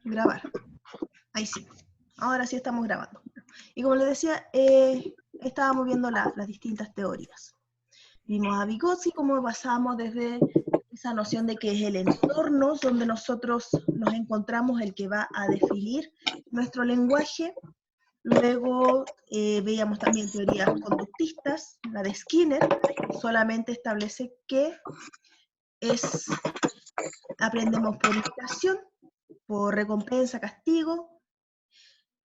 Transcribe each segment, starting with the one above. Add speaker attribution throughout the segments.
Speaker 1: Grabar. Ahí sí. Ahora sí estamos grabando. Y como les decía, estábamos viendo las distintas teorías. Vimos a Vygotsky, cómo pasamos desde esa noción de que es el entorno donde nosotros nos encontramos el que va a definir nuestro lenguaje. Luego veíamos también teorías conductistas, la de Skinner, que solamente establece que aprendemos por imitación, por recompensa, castigo.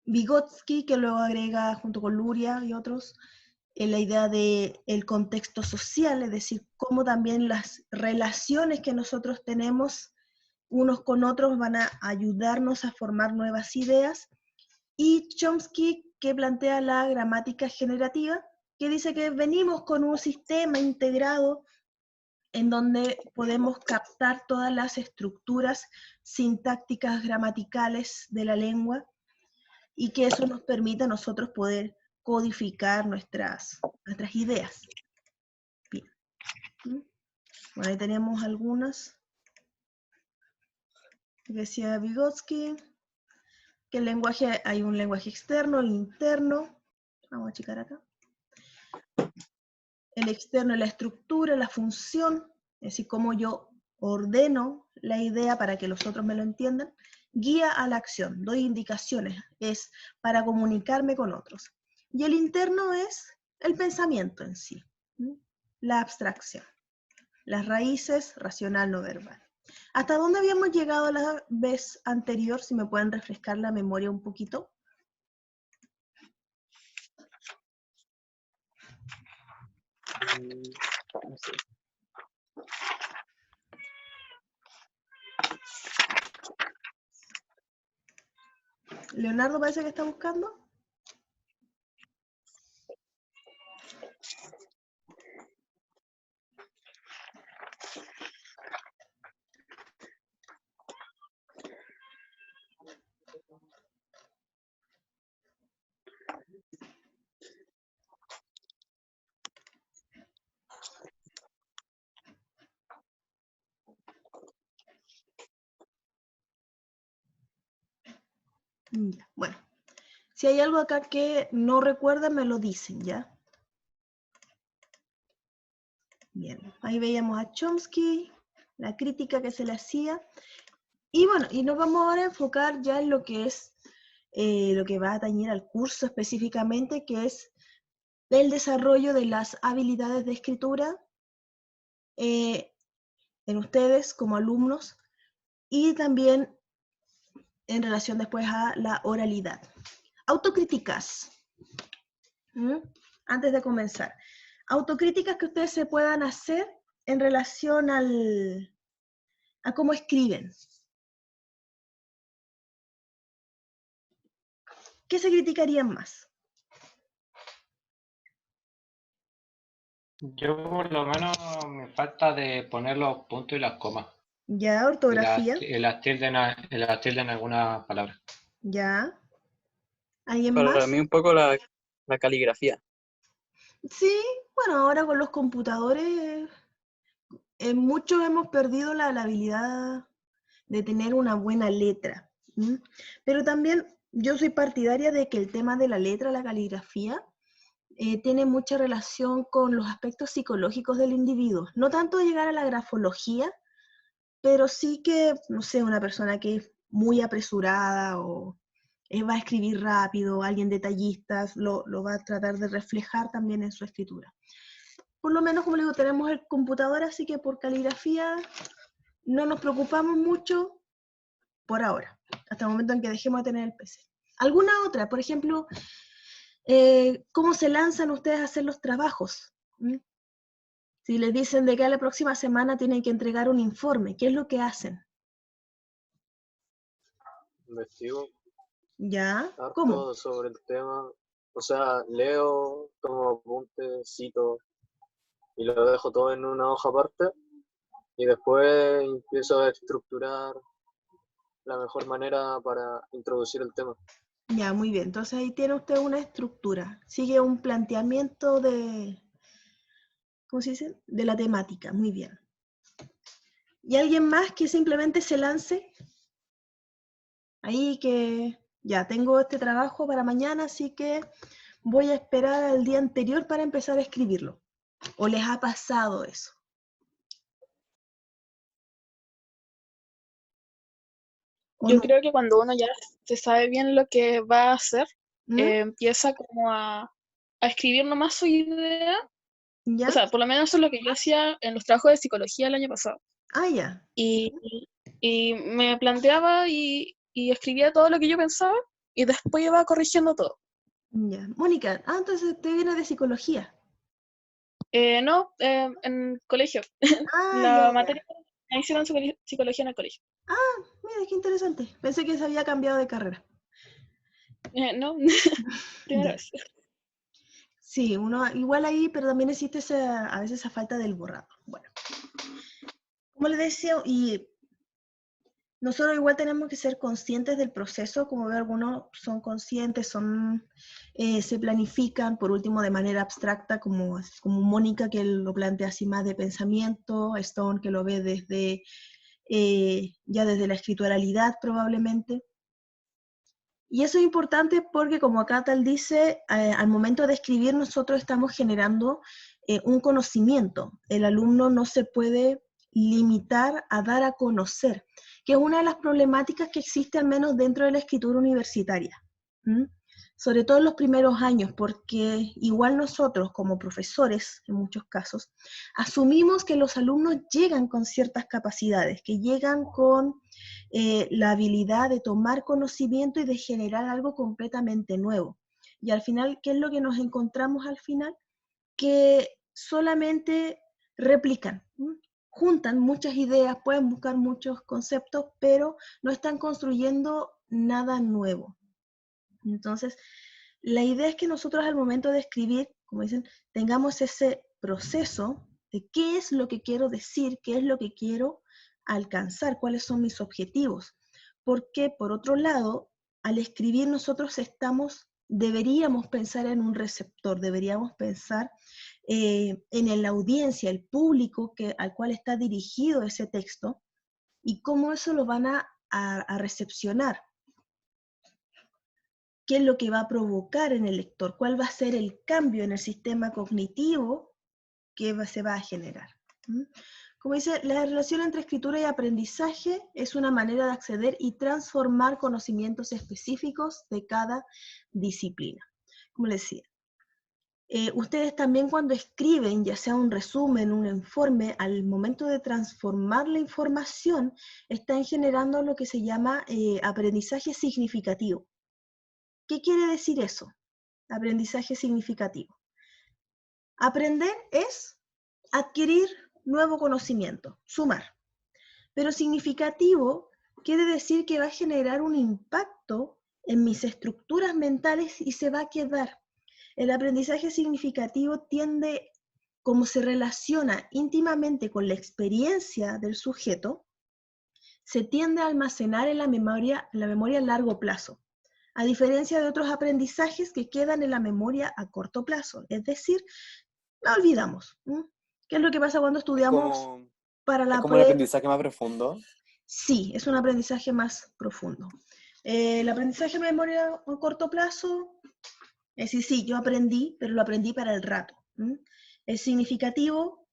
Speaker 1: Vygotsky, que luego agrega junto con Luria y otros, la idea del contexto social, es decir, cómo también las relaciones que nosotros tenemos unos con otros van a ayudarnos a formar nuevas ideas. Y Chomsky, que plantea la gramática generativa, que dice que venimos con un sistema integrado en donde podemos captar todas las estructuras sintácticas gramaticales de la lengua y que eso nos permite a nosotros poder codificar nuestras ideas. Bien. Bueno, ahí tenemos algunas. Decía Vygotsky que el lenguaje, hay un lenguaje externo e interno. Vamos a checar acá. El externo es la estructura, la función, es decir, cómo yo ordeno la idea para que los otros me lo entiendan. Guía a la acción, doy indicaciones, es para comunicarme con otros. Y el interno es el pensamiento en sí, la abstracción, las raíces, racional, no verbal. ¿Hasta dónde habíamos llegado la vez anterior? Si me pueden refrescar la memoria un poquito.
Speaker 2: No sé.
Speaker 1: Leonardo parece que está buscando. Ya, bueno. Si hay algo acá que no recuerdan, me lo dicen, ¿ya? Bien, ahí veíamos a Chomsky, la crítica que se le hacía. Y bueno, y nos vamos ahora a enfocar ya en lo que es, lo que va a atañer al curso específicamente, que es el desarrollo de las habilidades de escritura en ustedes como alumnos y también en relación después a la oralidad. Autocríticas. Antes de comenzar. Autocríticas que ustedes se puedan hacer en relación a cómo escriben. ¿Qué se criticarían más?
Speaker 2: Yo por lo menos me falta de poner los puntos y las comas.
Speaker 1: Ya,
Speaker 2: Y
Speaker 1: ortografía.
Speaker 2: las tildes en algunas palabras.
Speaker 1: Ya. ¿Alguien
Speaker 3: Para
Speaker 1: más?
Speaker 3: mí un poco la caligrafía.
Speaker 1: Sí, bueno, ahora con los computadores, muchos hemos perdido la habilidad de tener una buena letra. Pero también yo soy partidaria de que el tema de la letra, la caligrafía, tiene mucha relación con los aspectos psicológicos del individuo. No tanto llegar a la grafología, pero sí que, no sé, una persona que es muy apresurada o va a escribir rápido, alguien detallista, lo va a tratar de reflejar también en su escritura. Por lo menos, como le digo, tenemos el computador, así que por caligrafía no nos preocupamos mucho por ahora, hasta el momento en que dejemos de tener el PC. ¿Alguna otra? Por ejemplo, ¿cómo se lanzan ustedes a hacer los trabajos? Si les dicen de que a la próxima semana tienen que entregar un informe, ¿qué es lo que hacen?
Speaker 4: Investigo
Speaker 1: ¿Ya? ¿Cómo?
Speaker 4: harto sobre el tema. O sea, leo, tomo apuntes, cito y lo dejo todo en una hoja aparte. Y después empiezo a estructurar la mejor manera para introducir el tema.
Speaker 1: Ya, muy bien. Entonces ahí tiene usted una estructura. Sigue un planteamiento de, ¿cómo se dice? De la temática. Muy bien. ¿Y alguien más que simplemente se lance? Ahí que ya tengo este trabajo para mañana, así que voy a esperar al día anterior para empezar a escribirlo. ¿O les ha pasado eso? ¿O
Speaker 5: Yo
Speaker 1: no?
Speaker 5: creo que cuando uno ya se sabe bien lo que va a hacer,
Speaker 1: ¿Mm?
Speaker 5: empieza como a escribir nomás su idea.
Speaker 1: ¿Ya?
Speaker 5: O sea, por lo menos eso es lo que yo hacía en los trabajos de psicología el año pasado.
Speaker 1: Ah, ya.
Speaker 5: Y, y me planteaba y escribía todo lo que yo pensaba y después iba corrigiendo todo.
Speaker 1: Ya. Mónica, entonces te viene de psicología.
Speaker 5: No, en colegio.
Speaker 1: Ah, ya,
Speaker 5: La
Speaker 1: ya.
Speaker 5: materia me hicieron psicología en el colegio.
Speaker 1: Mira, qué interesante. Pensé que se había cambiado de carrera.
Speaker 5: No, primera
Speaker 1: Ya.
Speaker 5: vez.
Speaker 1: Sí, uno igual ahí, pero también existe a veces esa falta del borrado. Bueno, como les decía, y nosotros igual tenemos que ser conscientes del proceso, como veo algunos son conscientes, se planifican, por último, de manera abstracta, como Mónica que lo plantea así más de pensamiento, Stone que lo ve desde ya desde la escrituralidad probablemente. Y eso es importante porque, como acá tal dice, al momento de escribir nosotros estamos generando un conocimiento. El alumno no se puede limitar a dar a conocer, que es una de las problemáticas que existe al menos dentro de la escritura universitaria. ¿Mm? Sobre todo en los primeros años, porque igual nosotros como profesores, en muchos casos, asumimos que los alumnos llegan con ciertas capacidades, que llegan con la habilidad de tomar conocimiento y de generar algo completamente nuevo. Y al final, ¿qué es lo que nos encontramos al final? Que solamente replican, ¿no? Juntan muchas ideas, pueden buscar muchos conceptos, pero no están construyendo nada nuevo. Entonces, la idea es que nosotros al momento de escribir, como dicen, tengamos ese proceso de qué es lo que quiero decir, qué es lo que quiero alcanzar, cuáles son mis objetivos. Porque, por otro lado, al escribir nosotros deberíamos pensar en un receptor, deberíamos pensar en la audiencia, el público al cual está dirigido ese texto y cómo eso lo van a recepcionar. ¿Qué es lo que va a provocar en el lector? ¿Cuál va a ser el cambio en el sistema cognitivo que se va a generar? Como dice, la relación entre escritura y aprendizaje es una manera de acceder y transformar conocimientos específicos de cada disciplina. Como les decía, ustedes también cuando escriben, ya sea un resumen, un informe, al momento de transformar la información, están generando lo que se llama aprendizaje significativo. ¿Qué quiere decir eso? Aprendizaje significativo. Aprender es adquirir nuevo conocimiento, sumar. Pero significativo quiere decir que va a generar un impacto en mis estructuras mentales y se va a quedar. El aprendizaje significativo tiende, como se relaciona íntimamente con la experiencia del sujeto, se tiende a almacenar en la memoria a largo plazo, a diferencia de otros aprendizajes que quedan en la memoria a corto plazo, es decir, la olvidamos. ¿Qué es lo que pasa cuando estudiamos para
Speaker 6: ¿Es
Speaker 1: la
Speaker 6: como un
Speaker 1: prueba?
Speaker 6: aprendizaje más profundo?
Speaker 1: Sí, es un aprendizaje más profundo. El aprendizaje de memoria a corto plazo, es decir, sí, yo aprendí, pero lo aprendí para el rato. Es significativo.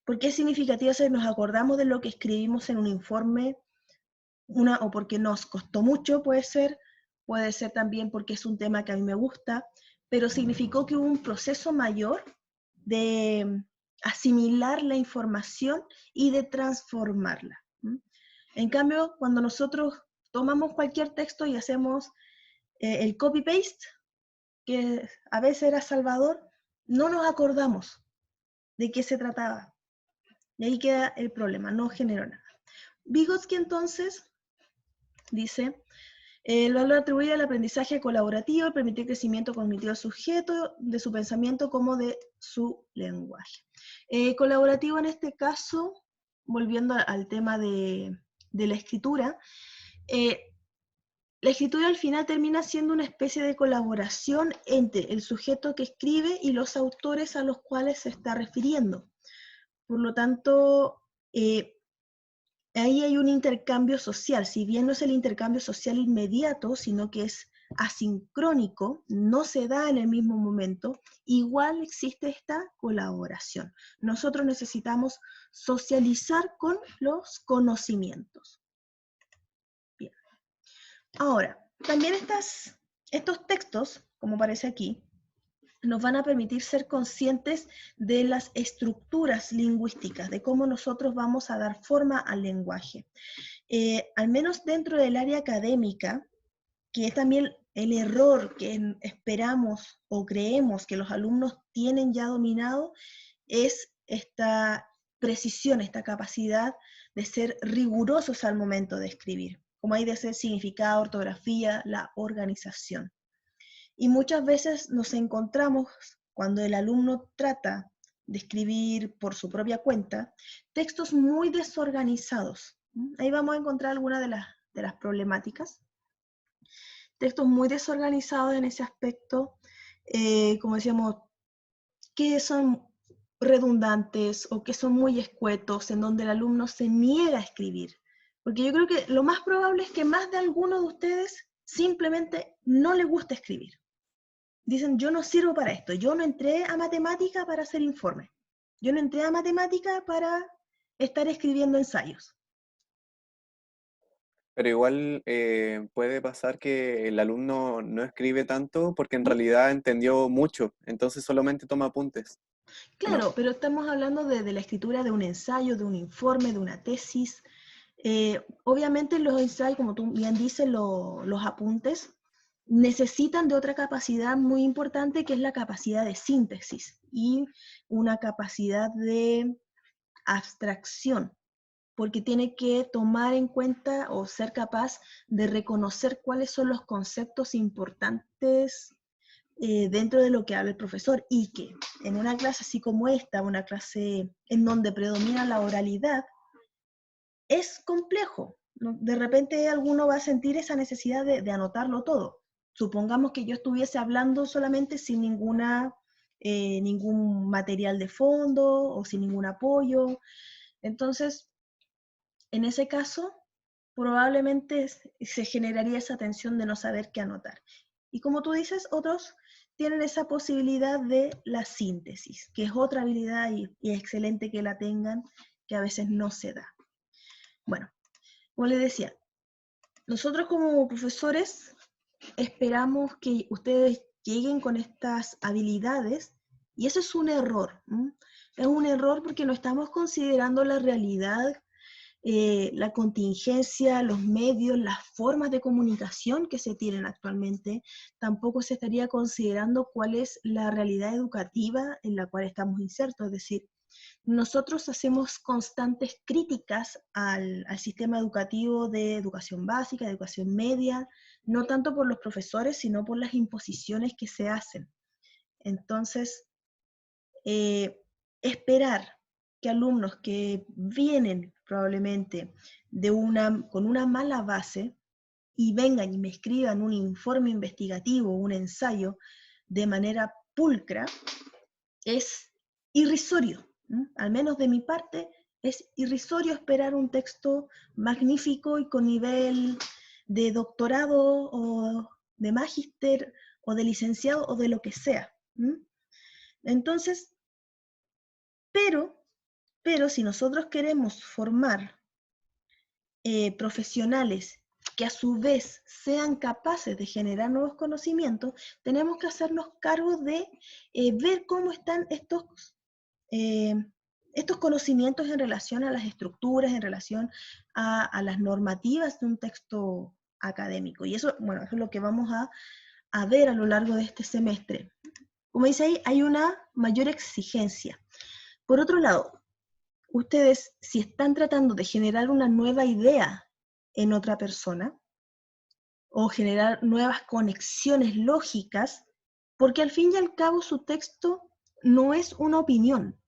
Speaker 1: ¿Por qué es significativo? Si nos acordamos de lo que escribimos en un informe, o porque nos costó mucho, puede ser también porque es un tema que a mí me gusta, pero significó que hubo un proceso mayor de asimilar la información y de transformarla. En cambio, cuando nosotros tomamos cualquier texto y hacemos el copy-paste, que a veces era salvador, no nos acordamos de qué se trataba. Y ahí queda el problema, no generó nada. Vygotsky entonces dice, el valor atribuido al aprendizaje colaborativo permite el crecimiento cognitivo del sujeto, de su pensamiento como de su lenguaje. Colaborativo en este caso, volviendo al tema de la escritura, la escritura al final termina siendo una especie de colaboración entre el sujeto que escribe y los autores a los cuales se está refiriendo. Por lo tanto, ahí hay un intercambio social, si bien no es el intercambio social inmediato, sino que es asincrónico, no se da en el mismo momento, igual existe esta colaboración. Nosotros necesitamos socializar con los conocimientos. Bien. Ahora, también estos textos, como aparece aquí, nos van a permitir ser conscientes de las estructuras lingüísticas, de cómo nosotros vamos a dar forma al lenguaje. Al menos dentro del área académica, que es también el error que esperamos o creemos que los alumnos tienen ya dominado, es esta precisión, esta capacidad de ser rigurosos al momento de escribir, como hay de ser significado, ortografía, la organización. Y muchas veces nos encontramos, cuando el alumno trata de escribir por su propia cuenta, textos muy desorganizados. Ahí vamos a encontrar algunas de las problemáticas. Textos muy desorganizados en ese aspecto, como decíamos, que son redundantes o que son muy escuetos, en donde el alumno se niega a escribir. Porque yo creo que lo más probable es que más de alguno de ustedes simplemente no le gusta escribir. Dicen, yo no sirvo para esto, yo no entré a matemática para hacer informe, yo no entré a matemática para estar escribiendo ensayos.
Speaker 6: Pero igual puede pasar que el alumno no escribe tanto porque en realidad entendió mucho, entonces solamente toma apuntes.
Speaker 1: Claro,
Speaker 6: ¿No?
Speaker 1: pero estamos hablando de la escritura de un ensayo, de un informe, de una tesis. Obviamente los ensayos, como tú bien dices, los apuntes, necesitan de otra capacidad muy importante, que es la capacidad de síntesis y una capacidad de abstracción, porque tiene que tomar en cuenta o ser capaz de reconocer cuáles son los conceptos importantes dentro de lo que habla el profesor, y que en una clase así como esta, una clase en donde predomina la oralidad, es complejo, ¿no? De repente alguno va a sentir esa necesidad de anotarlo todo. Supongamos que yo estuviese hablando solamente sin ningún material de fondo o sin ningún apoyo. Entonces, en ese caso, probablemente se generaría esa tensión de no saber qué anotar. Y como tú dices, otros tienen esa posibilidad de la síntesis, que es otra habilidad y es excelente que la tengan, que a veces no se da. Bueno, como les decía, nosotros como profesores esperamos que ustedes lleguen con estas habilidades, y eso es un error. Es un error porque no estamos considerando la realidad, la contingencia, los medios, las formas de comunicación que se tienen actualmente. Tampoco se estaría considerando cuál es la realidad educativa en la cual estamos insertos. Es decir, nosotros hacemos constantes críticas al sistema educativo de educación básica, de educación media, no tanto por los profesores, sino por las imposiciones que se hacen. Entonces, esperar que alumnos que vienen probablemente con una mala base y vengan y me escriban un informe investigativo, un ensayo, de manera pulcra, es irrisorio. Al menos de mi parte, es irrisorio esperar un texto magnífico y con nivel de doctorado o de magíster o de licenciado o de lo que sea. Entonces, pero si nosotros queremos formar profesionales que a su vez sean capaces de generar nuevos conocimientos, tenemos que hacernos cargo de ver cómo están estos conocimientos en relación a las estructuras, en relación a las normativas de un texto académico. Y eso, bueno, eso es lo que vamos a ver a lo largo de este semestre. Como dice ahí, hay una mayor exigencia. Por otro lado, ustedes, si están tratando de generar una nueva idea en otra persona, o generar nuevas conexiones lógicas, porque al fin y al cabo su texto no es una opinión,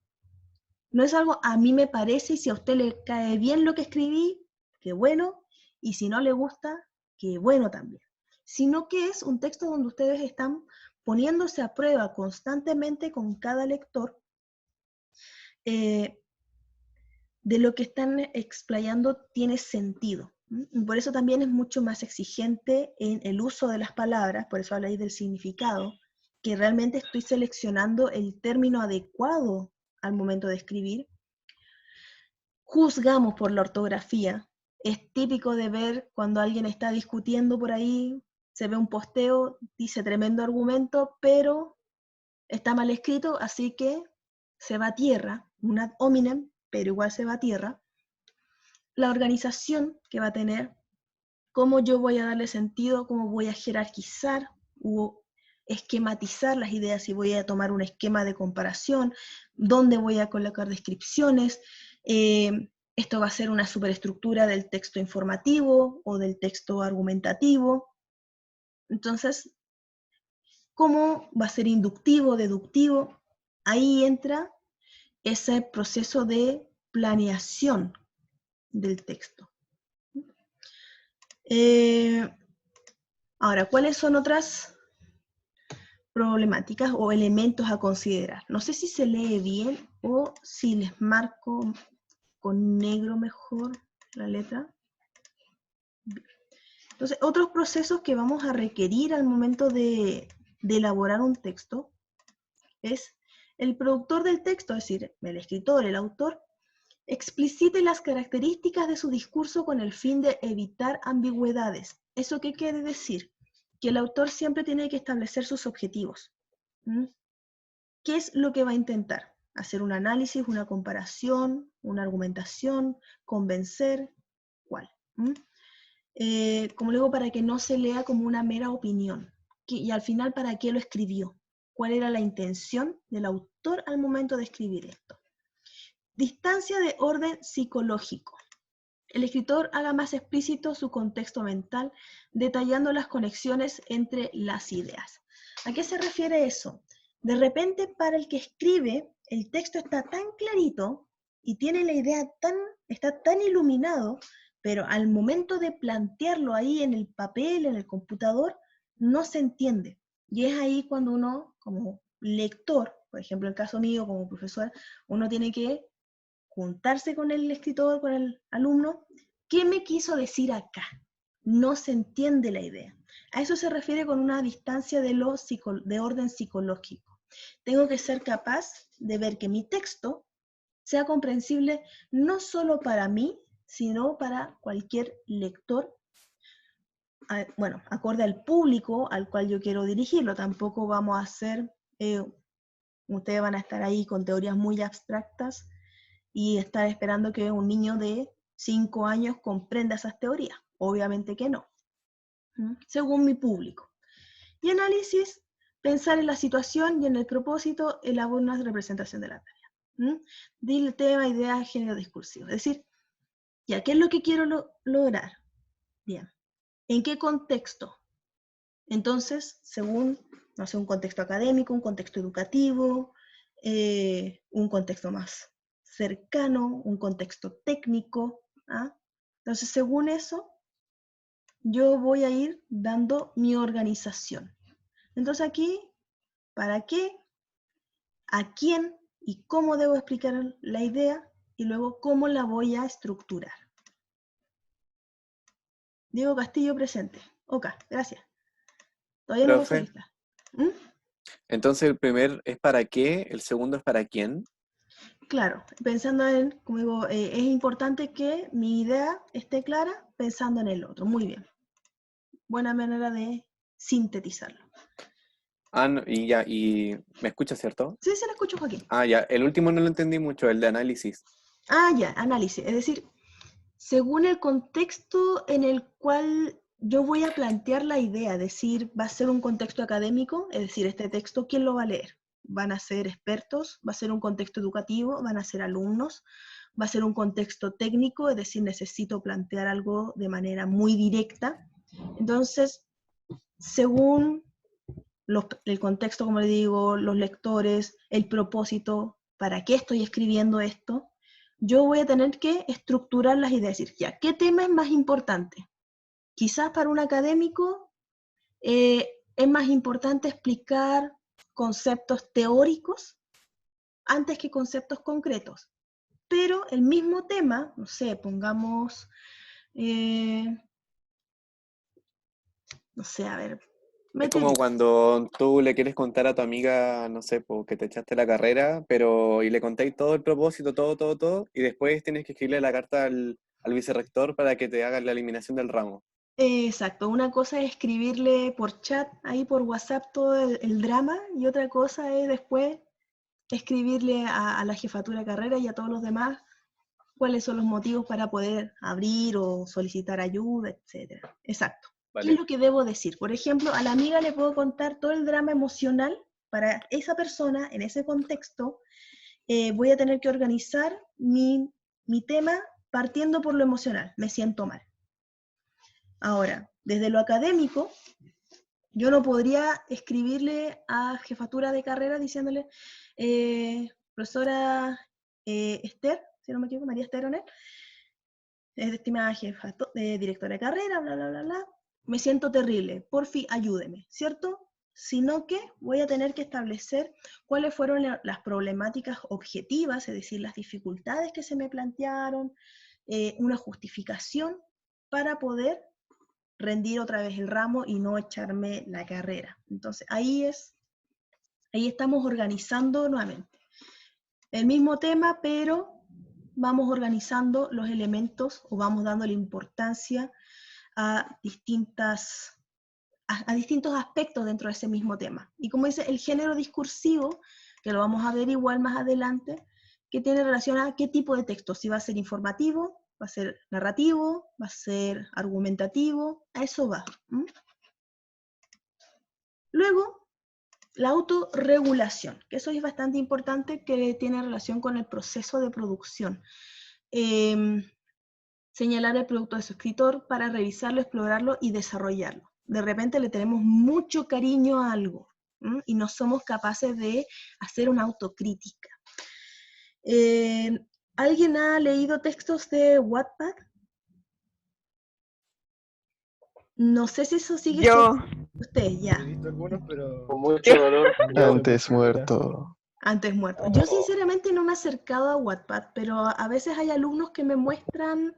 Speaker 1: no es algo a mí me parece, y si a usted le cae bien lo que escribí, qué bueno, y si no le gusta, qué bueno también, sino que es un texto donde ustedes están poniéndose a prueba constantemente con cada lector, de lo que están explayando tiene sentido. Y por eso también es mucho más exigente en el uso de las palabras, por eso habláis del significado, que realmente estoy seleccionando el término adecuado al momento de escribir. Juzgamos por la ortografía. Es típico de ver cuando alguien está discutiendo por ahí, se ve un posteo, dice tremendo argumento, pero está mal escrito, así que se va a tierra, un ad hominem, pero igual se va a tierra. La organización que va a tener, cómo yo voy a darle sentido, cómo voy a jerarquizar o esquematizar las ideas, si voy a tomar un esquema de comparación, dónde voy a colocar descripciones, esto va a ser una superestructura del texto informativo o del texto argumentativo. Entonces, ¿cómo va a ser inductivo, deductivo? Ahí entra ese proceso de planeación del texto. Ahora, ¿cuáles son otras problemáticas o elementos a considerar? No sé si se lee bien o si les marco con negro mejor la letra. Entonces, otros procesos que vamos a requerir al momento de elaborar un texto es el productor del texto, es decir, el escritor, el autor, explicite las características de su discurso con el fin de evitar ambigüedades. ¿Eso qué quiere decir? Que el autor siempre tiene que establecer sus objetivos. ¿Qué es lo que va a intentar? Hacer un análisis, una comparación, una argumentación, convencer, ¿cuál? Como digo, para que no se lea como una mera opinión. Y al final, ¿para qué lo escribió? ¿Cuál era la intención del autor al momento de escribir esto? Distancia de orden psicológico. El escritor haga más explícito su contexto mental, detallando las conexiones entre las ideas. ¿A qué se refiere eso? De repente, para el que escribe, el texto está tan clarito y tiene la idea está tan iluminado, pero al momento de plantearlo ahí en el papel, en el computador, no se entiende. Y es ahí cuando uno, como lector, por ejemplo, en el caso mío como profesor, uno tiene que juntarse con el escritor, con el alumno. ¿Qué me quiso decir acá? No se entiende la idea. A eso se refiere con una distancia de orden psicológico. Tengo que ser capaz de ver que mi texto sea comprensible no solo para mí, sino para cualquier lector, bueno, acorde al público al cual yo quiero dirigirlo. Tampoco vamos a hacer, ustedes van a estar ahí con teorías muy abstractas y estar esperando que un niño de 5 años comprenda esas teorías. Obviamente que no. Según mi público. Y análisis, pensar en la situación y en el propósito, elaborar una representación de la tarea. Dile tema, idea, género discursivo. Es decir, ya, ¿qué es lo que quiero lograr? Bien. ¿En qué contexto? Entonces, según, no sé, un contexto académico, un contexto educativo, un contexto más cercano, un contexto técnico. Entonces, según eso, yo voy a ir dando mi organización. Entonces aquí, ¿para qué? ¿A quién? ¿Y cómo debo explicar la idea? Y luego, ¿cómo la voy a estructurar? Diego Castillo presente. Ok, gracias. Todavía no
Speaker 6: Profe,
Speaker 1: paso lista.
Speaker 6: entonces el primer es para qué, el segundo es para quién.
Speaker 1: Claro, pensando en, como digo, es importante que mi idea esté clara pensando en el otro. Muy bien. Buena manera de sintetizarlo.
Speaker 6: No, y ya, y me escucha, ¿cierto?
Speaker 1: Sí, se lo escucho, Joaquín.
Speaker 6: Ya, el último no lo entendí mucho, el de análisis.
Speaker 1: Ya, análisis. Es decir, según el contexto en el cual yo voy a plantear la idea, es decir, va a ser un contexto académico, es decir, este texto, ¿quién lo va a leer? ¿Van a ser expertos? ¿Va a ser un contexto educativo? ¿Van a ser alumnos? ¿Va a ser un contexto técnico? Es decir, necesito plantear algo de manera muy directa. Entonces, según el contexto, como le digo, los lectores, el propósito, ¿para qué estoy escribiendo esto? Yo voy a tener que estructurar las ideas, decir, ya, ¿qué tema es más importante? Quizás para un académico es más importante explicar conceptos teóricos antes que conceptos concretos. pero el mismo tema, no sé, pongamos, no sé, a ver,
Speaker 6: Es como cuando tú le quieres contar a tu amiga, no sé, po, que te echaste la carrera, y le contáis todo el propósito, todo, y después tienes que escribirle la carta al vicerrector para que te haga la eliminación del ramo.
Speaker 1: Exacto, una cosa es escribirle por chat, ahí por WhatsApp todo el drama, y otra cosa es después escribirle a la jefatura de carrera y a todos los demás cuáles son los motivos para poder abrir o solicitar ayuda, etc. Exacto. ¿Qué es
Speaker 6: Vale.
Speaker 1: lo que debo decir? Por ejemplo, a la amiga le puedo contar todo el drama emocional para esa persona, en ese contexto. Voy a tener que organizar mi tema partiendo por lo emocional. Me siento mal. Ahora, desde lo académico, yo no podría escribirle a jefatura de carrera diciéndole, profesora Esther, si no me equivoco, María Esther Onel, estimada jefa, directora de carrera, bla, bla, bla, bla, me siento terrible, porfi, ayúdeme, ¿cierto? Sino que voy a tener que establecer cuáles fueron las problemáticas objetivas, es decir, las dificultades que se me plantearon, una justificación para poder rendir otra vez el ramo y no echarme la carrera. Entonces, ahí estamos organizando nuevamente el mismo tema, pero vamos organizando los elementos o vamos dando la importancia a distintos aspectos dentro de ese mismo tema. Y como dice, el género discursivo, que lo vamos a ver igual más adelante, que tiene relación a qué tipo de texto, si va a ser informativo, va a ser narrativo, va a ser argumentativo, a eso va. Luego, la autorregulación, que eso es bastante importante, que tiene relación con el proceso de producción. Señalar el producto de su escritor para revisarlo, explorarlo y desarrollarlo. De repente le tenemos mucho cariño a algo y no somos capaces de hacer una autocrítica. ¿Alguien ha leído textos de Wattpad? No sé si eso sigue
Speaker 7: Yo.
Speaker 1: siendo usted, ya.
Speaker 8: He visto algunos, pero
Speaker 4: Con mucho dolor.
Speaker 9: Antes muerto.
Speaker 1: Antes muerto. Yo sinceramente no me he acercado a Wattpad, pero a veces hay alumnos que me muestran,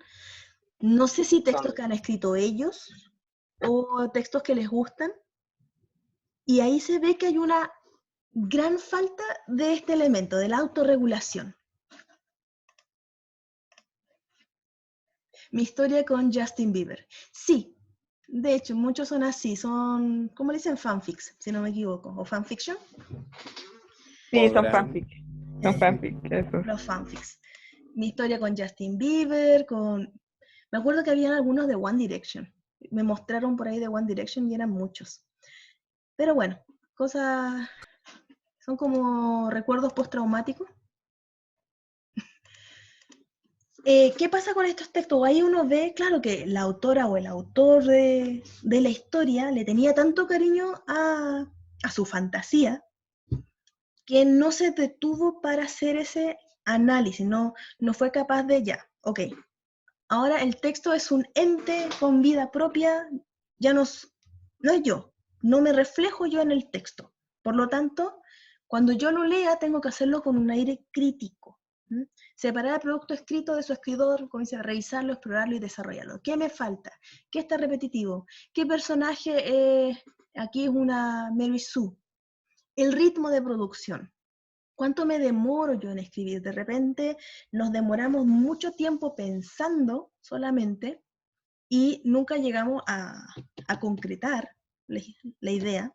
Speaker 1: no sé si textos que han escrito ellos o textos que les gustan, y ahí se ve que hay una gran falta de este elemento, de la autorregulación. Mi historia con Justin Bieber. Sí, de hecho, muchos son así, son, ¿cómo le dicen? Fanfics, si no me equivoco, o fanfiction.
Speaker 7: Sí, son
Speaker 6: Podrán.
Speaker 7: fanfic. Son fanfic, eso.
Speaker 1: Los fanfics. Mi historia con Justin Bieber, me acuerdo que habían algunos de One Direction. Me mostraron por ahí de One Direction y eran muchos. Pero bueno, cosas, son como recuerdos postraumáticos. ¿Qué pasa con estos textos? Ahí uno ve, claro, que la autora o el autor de la historia le tenía tanto cariño a su fantasía que no se detuvo para hacer ese análisis, no fue capaz de ya, ok, ahora el texto es un ente con vida propia, ya no es yo, no me reflejo yo en el texto. Por lo tanto, cuando yo lo lea, tengo que hacerlo con un aire crítico. Separar el producto escrito de su escritor, comienza a revisarlo, explorarlo y desarrollarlo. ¿Qué me falta? ¿Qué está repetitivo? ¿Qué personaje aquí es una Mary Sue? El ritmo de producción. ¿Cuánto me demoro yo en escribir? De repente nos demoramos mucho tiempo pensando solamente y nunca llegamos a concretar la idea.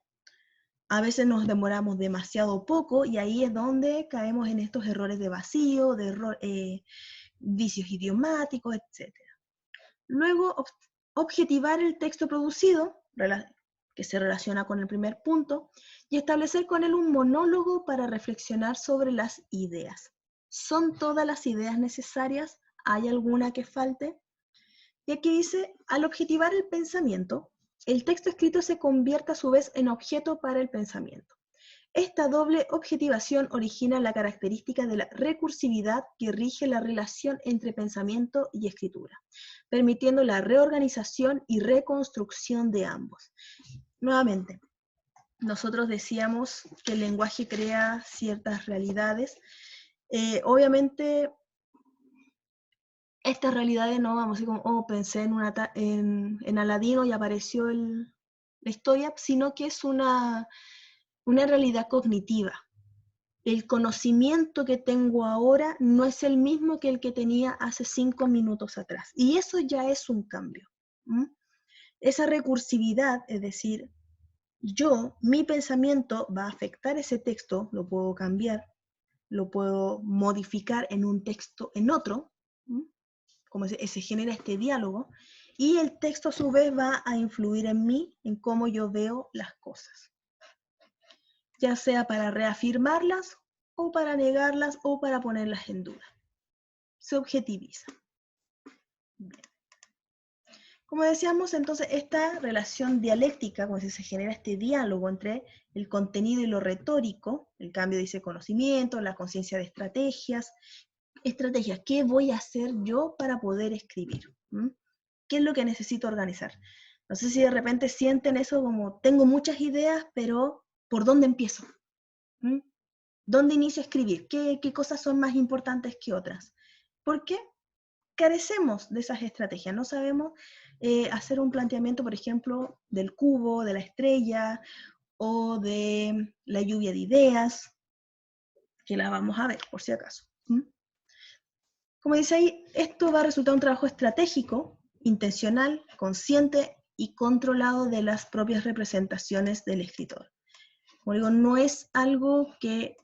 Speaker 1: A veces nos demoramos demasiado poco y ahí es donde caemos en estos errores de vacío, de vicios idiomáticos, etc. Luego, objetivar el texto producido, que se relaciona con el primer punto, y establecer con él un monólogo para reflexionar sobre las ideas. ¿Son todas las ideas necesarias? ¿Hay alguna que falte? Y aquí dice, al objetivar el pensamiento, el texto escrito se convierte a su vez en objeto para el pensamiento. Esta doble objetivación origina la característica de la recursividad que rige la relación entre pensamiento y escritura, permitiendo la reorganización y reconstrucción de ambos. Nuevamente, nosotros decíamos que el lenguaje crea ciertas realidades. Obviamente, estas realidades no vamos así como, oh, pensé en Aladino y apareció la historia, sino que es una realidad cognitiva. El conocimiento que tengo ahora no es el mismo que el que tenía hace 5 minutos atrás. Y eso ya es un cambio. Esa recursividad, es decir, mi pensamiento va a afectar ese texto, lo puedo cambiar, lo puedo modificar en un texto en otro, como se genera este diálogo, y el texto a su vez va a influir en mí, en cómo yo veo las cosas. Ya sea para reafirmarlas, o para negarlas, o para ponerlas en duda. Se objetiviza. Bien. Como decíamos, entonces, esta relación dialéctica, como si se genera este diálogo entre el contenido y lo retórico, el cambio dice conocimiento, la conciencia de estrategias, ¿qué voy a hacer yo para poder escribir? ¿Qué es lo que necesito organizar? No sé si de repente sienten eso como, tengo muchas ideas, pero ¿por dónde empiezo? ¿Dónde inicio a escribir? ¿Qué cosas son más importantes que otras? ¿Por qué? Carecemos de esas estrategias, no sabemos hacer un planteamiento, por ejemplo, del cubo, de la estrella, o de la lluvia de ideas, que la vamos a ver, por si acaso. Como dice ahí, esto va a resultar un trabajo estratégico, intencional, consciente y controlado de las propias representaciones del escritor. Como digo, no es algo que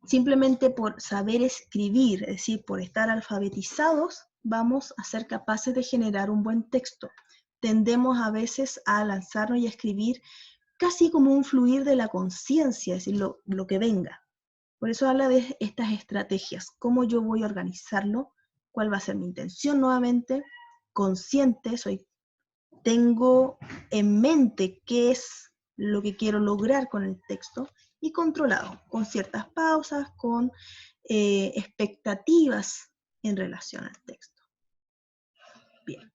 Speaker 1: simplemente por saber escribir, es decir, por estar alfabetizados, vamos a ser capaces de generar un buen texto. Tendemos a veces a lanzarnos y a escribir casi como un fluir de la conciencia, es decir, lo que venga. Por eso habla de estas estrategias, cómo yo voy a organizarlo, cuál va a ser mi intención nuevamente, consciente, tengo en mente qué es lo que quiero lograr con el texto, y controlado, con ciertas pausas, con expectativas en relación al texto. Bien,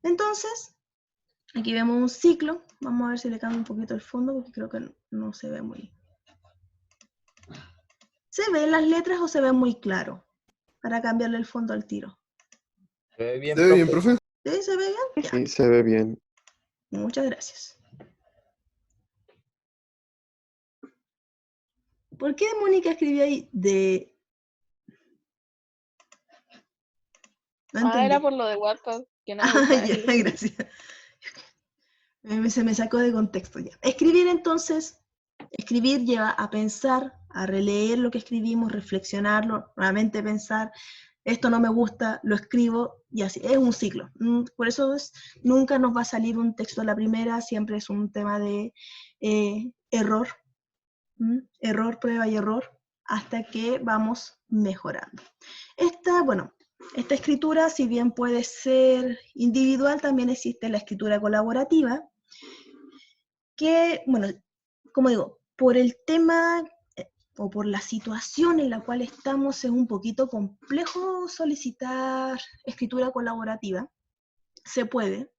Speaker 1: entonces, aquí vemos un ciclo, vamos a ver si le cambio un poquito el fondo, porque creo que no se ve muy... ¿Se ven las letras o se ve muy claro? Para cambiarle el fondo al tiro.
Speaker 3: ¿Se ve bien,
Speaker 9: ¿Se ve bien,
Speaker 3: profe?
Speaker 9: profe?
Speaker 1: ¿Sí? ¿Se ve bien? Ya.
Speaker 9: Sí, se ve bien.
Speaker 1: Muchas gracias. ¿Por qué Mónica escribió ahí de...? No entendí.
Speaker 5: Era por lo de WhatsApp, que no me
Speaker 1: Ah,
Speaker 5: gusta.
Speaker 1: ya, gracias. Se me sacó de contexto ya. Escribir lleva a pensar, a releer lo que escribimos, reflexionarlo, nuevamente pensar, esto no me gusta, lo escribo, y así, es un ciclo. Por eso nunca nos va a salir un texto a la primera, siempre es un tema de error, error, prueba y error, hasta que vamos mejorando. Esta escritura, si bien puede ser individual, también existe la escritura colaborativa, que, bueno, como digo, por el tema o por la situación en la cual estamos, es un poquito complejo solicitar escritura colaborativa. Se puede.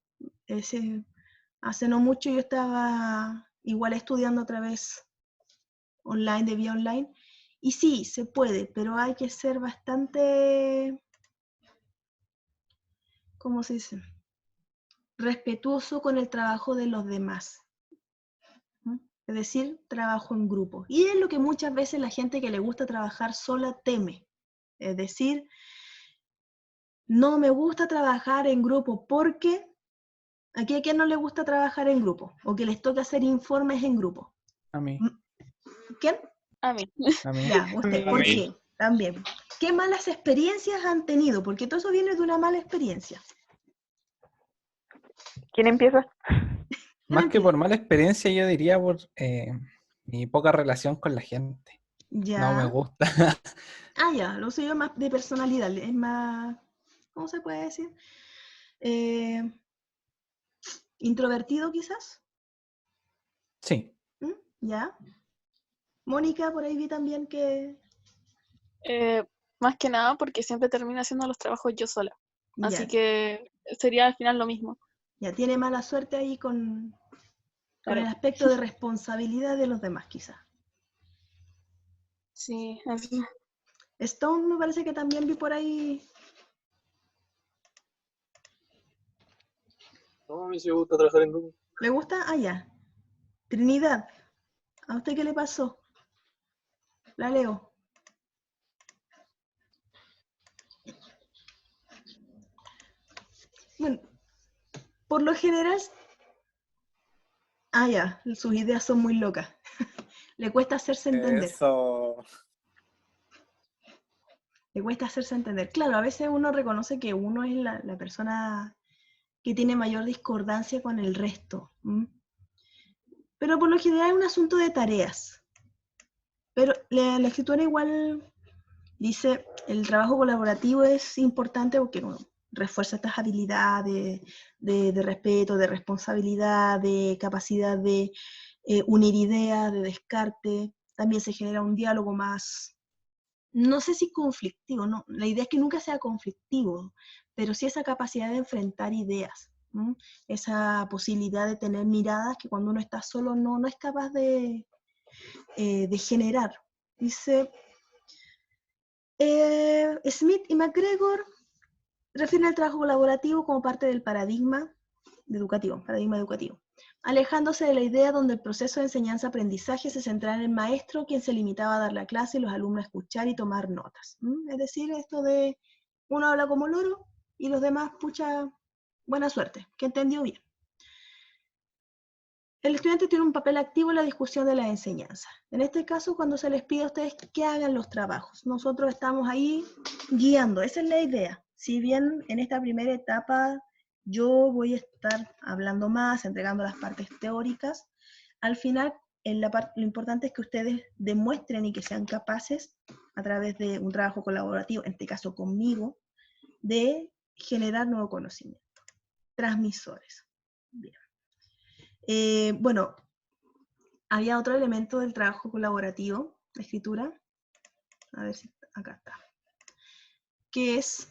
Speaker 1: Hace no mucho yo estaba igual estudiando otra vez online, de vía online, y sí, se puede, pero hay que ser bastante, ¿cómo se dice?, respetuoso con el trabajo de los demás. Es decir, trabajo en grupo. Y es lo que muchas veces la gente que le gusta trabajar sola teme. Es decir, no me gusta trabajar en grupo porque aquí a quién no le gusta trabajar en grupo o que les toca hacer informes en grupo.
Speaker 8: A mí.
Speaker 1: ¿Quién?
Speaker 5: A mí.
Speaker 8: A mí.
Speaker 1: Ya, usted.
Speaker 2: A
Speaker 1: ¿Por
Speaker 2: mí.
Speaker 1: qué? También. ¿Qué malas experiencias han tenido? Porque todo eso viene de una mala experiencia.
Speaker 7: ¿Quién empieza?
Speaker 8: Más que por mala experiencia, yo diría por mi poca relación con la gente.
Speaker 1: Ya.
Speaker 8: No me gusta.
Speaker 1: Ah, ya, lo suyo más de personalidad, es más, ¿cómo se puede decir? Introvertido quizás.
Speaker 8: Sí.
Speaker 1: ¿Ya? Mónica, por ahí vi también que...
Speaker 5: Más que nada porque siempre termino haciendo los trabajos yo sola. Así
Speaker 1: Ya,
Speaker 5: que sería al final lo mismo.
Speaker 1: ya tiene mala suerte ahí con el
Speaker 5: Claro.
Speaker 1: aspecto de responsabilidad de los demás quizás.
Speaker 5: Sí, así.
Speaker 1: Stone me parece que también vi por ahí
Speaker 4: No, a mí sí me gusta trabajar en grupo.
Speaker 1: ¿Le gusta? Ah, ya. Trinidad, ¿a usted qué le pasó? La leo. Bueno, por lo general... Ah, ya, sus ideas son muy locas. Le cuesta hacerse entender.
Speaker 6: Eso.
Speaker 1: Le cuesta hacerse entender. Claro, a veces uno reconoce que uno es la persona que tiene mayor discordancia con el resto. ¿M? Pero por lo general es un asunto de tareas. Pero la escritura igual dice, el trabajo colaborativo es importante porque bueno, refuerza estas habilidades de respeto, de responsabilidad, de capacidad de unir ideas, de descarte. También se genera un diálogo más, no sé si conflictivo, no, la idea es que nunca sea conflictivo, pero sí esa capacidad de enfrentar ideas, ¿m? Esa posibilidad de tener miradas que cuando uno está solo no es capaz de generar. Dice, Smith y McGregor refieren al trabajo colaborativo como parte del paradigma educativo, alejándose de la idea donde el proceso de enseñanza-aprendizaje se centraba en el maestro, quien se limitaba a dar la clase y los alumnos a escuchar y tomar notas. Es decir, esto de uno habla como loro y los demás, pucha, buena suerte, que entendió bien. El estudiante tiene un papel activo en la discusión de la enseñanza. En este caso, cuando se les pide a ustedes que hagan los trabajos, nosotros estamos ahí guiando, esa es la idea. Si bien en esta primera etapa yo voy a estar hablando más, entregando las partes teóricas, al final lo importante es que ustedes demuestren y que sean capaces, a través de un trabajo colaborativo, en este caso conmigo, de generar nuevo conocimiento. Transmisores. Bien. Bueno, había otro elemento del trabajo colaborativo, la escritura, a ver si acá está, que es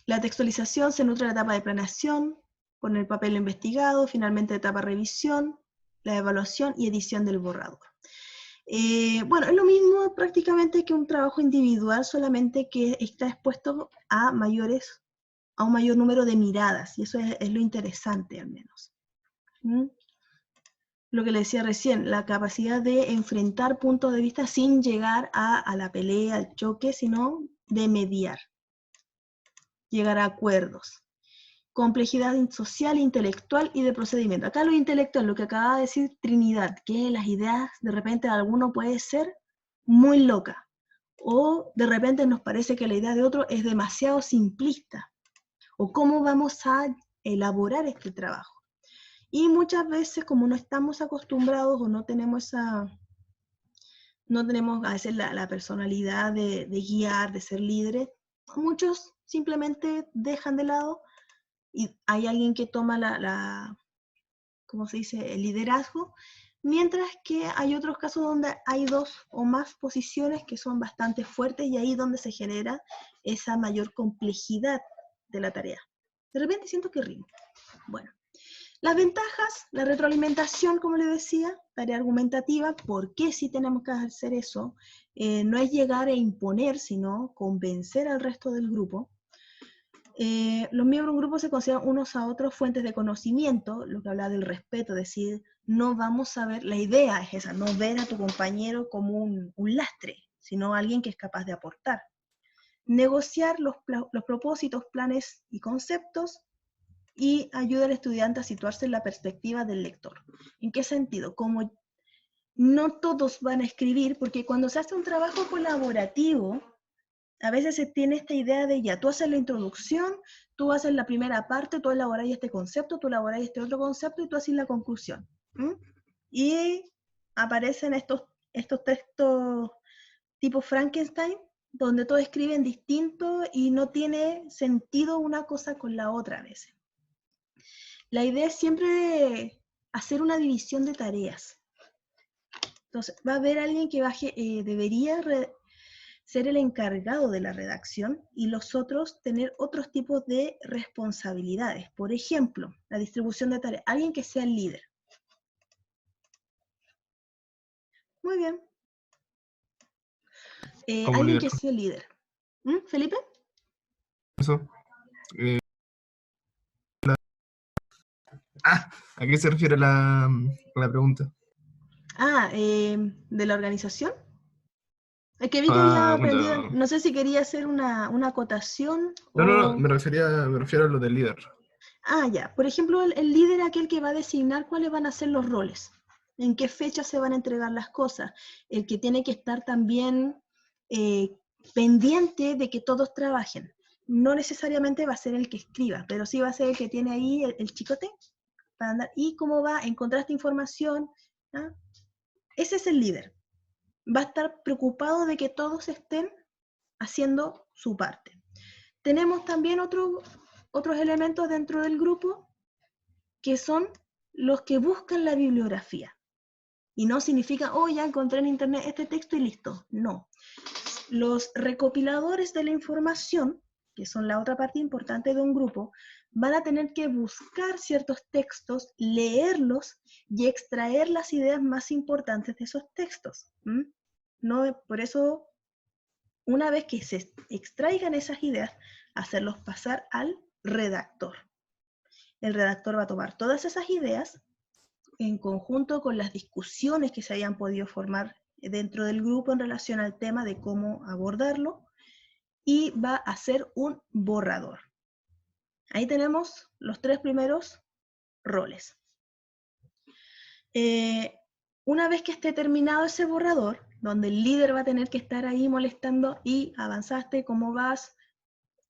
Speaker 1: la textualización, se nutre de la etapa de planeación, con el papel investigado, finalmente etapa de revisión, la evaluación y edición del borrador. Bueno, es lo mismo prácticamente que un trabajo individual, solamente que está expuesto a un mayor número de miradas, y eso es lo interesante al menos. Lo que le decía recién, la capacidad de enfrentar puntos de vista sin llegar a la pelea, al choque, sino de mediar, llegar a acuerdos. Complejidad social, intelectual y de procedimiento. Acá lo intelectual, lo que acaba de decir Trinidad, que las ideas de repente de alguno puede ser muy loca, o de repente nos parece que la idea de otro es demasiado simplista, o cómo vamos a elaborar este trabajo. Y muchas veces, como no estamos acostumbrados o no tenemos a veces la personalidad de guiar, de ser líderes, muchos simplemente dejan de lado y hay alguien que toma ¿cómo se dice?, el liderazgo, mientras que hay otros casos donde hay dos o más posiciones que son bastante fuertes y ahí es donde se genera esa mayor complejidad de la tarea. De repente siento que rimo. Bueno. Las ventajas, la retroalimentación, como les decía, tarea argumentativa. ¿Por qué sí tenemos que hacer eso? No es llegar a imponer, sino convencer al resto del grupo. Los miembros de un grupo se consideran unos a otros fuentes de conocimiento, lo que habla del respeto, es decir, no vamos a ver, la idea es esa, no ver a tu compañero como un lastre, sino alguien que es capaz de aportar. Negociar los propósitos, planes y conceptos, y ayuda al estudiante a situarse en la perspectiva del lector. ¿En qué sentido? Como no todos van a escribir, porque cuando se hace un trabajo colaborativo, a veces se tiene esta idea de ya, tú haces la introducción, tú haces la primera parte, tú elaboras este concepto, tú elaboras este otro concepto y tú haces la conclusión. Y aparecen estos textos tipo Frankenstein, donde todos escriben distinto y no tiene sentido una cosa con la otra a veces. La idea es siempre hacer una división de tareas. Entonces, va a haber alguien que debería ser el encargado de la redacción y los otros tener otros tipos de responsabilidades. Por ejemplo, la distribución de tareas. Alguien que sea el líder. Muy bien. Alguien que sea el líder. ¿Felipe?
Speaker 10: Eso. ¿A qué se refiere la pregunta?
Speaker 1: ¿De la organización? Es que vi que había aprendido,
Speaker 10: Bueno,
Speaker 1: no sé si quería hacer una acotación
Speaker 10: no,
Speaker 1: o...
Speaker 10: me refiero a lo del líder.
Speaker 1: Ya. Por ejemplo, el líder es aquel que va a designar cuáles van a ser los roles, en qué fecha se van a entregar las cosas, el que tiene que estar también pendiente de que todos trabajen. No necesariamente va a ser el que escriba, pero sí va a ser el que tiene ahí el chicote para andar. ¿Y cómo va a encontrar esta información? ¿Ah? Ese es el líder. Va a estar preocupado de que todos estén haciendo su parte. Tenemos también otros elementos dentro del grupo que son los que buscan la bibliografía. Y no significa, ya encontré en internet este texto y listo. No. Los recopiladores de la información, que son la otra parte importante de un grupo, van a tener que buscar ciertos textos, leerlos y extraer las ideas más importantes de esos textos. No, por eso, una vez que se extraigan esas ideas, hacerlos pasar al redactor. El redactor va a tomar todas esas ideas en conjunto con las discusiones que se hayan podido formar dentro del grupo en relación al tema de cómo abordarlo, y va a hacer un borrador. Ahí tenemos los 3 primeros roles. Una vez que esté terminado ese borrador, donde el líder va a tener que estar ahí molestando y avanzaste, ¿cómo vas?